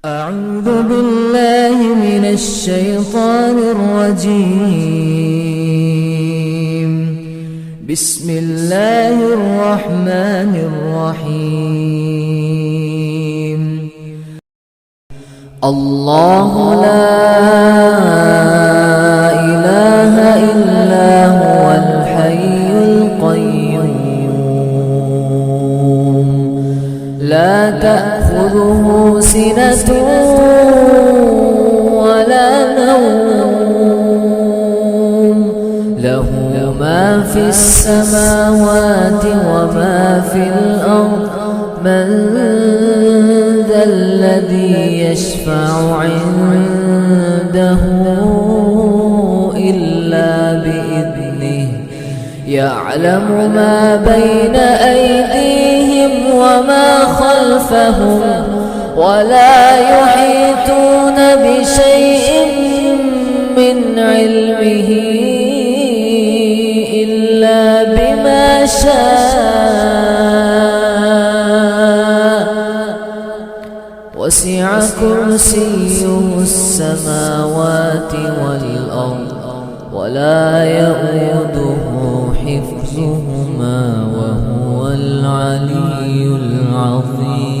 أعوذ بالله من الشيطان الرجيم. بسم الله الرحمن الرحيم. الله لا إله إلا هو الحي القيوم لا تأخذه سنة ولا نوم له ما في السماوات وما في الأرض من ذا الذي يشفع عنده إلا بإذنه يعلم ما بين أيديهم وما خلفهم ولا يحيطون بشيء من علمه إلا بما شاء وسع كرسيه السماوات والأرض ولا يؤوده حفظهما وهو العلي العظيم.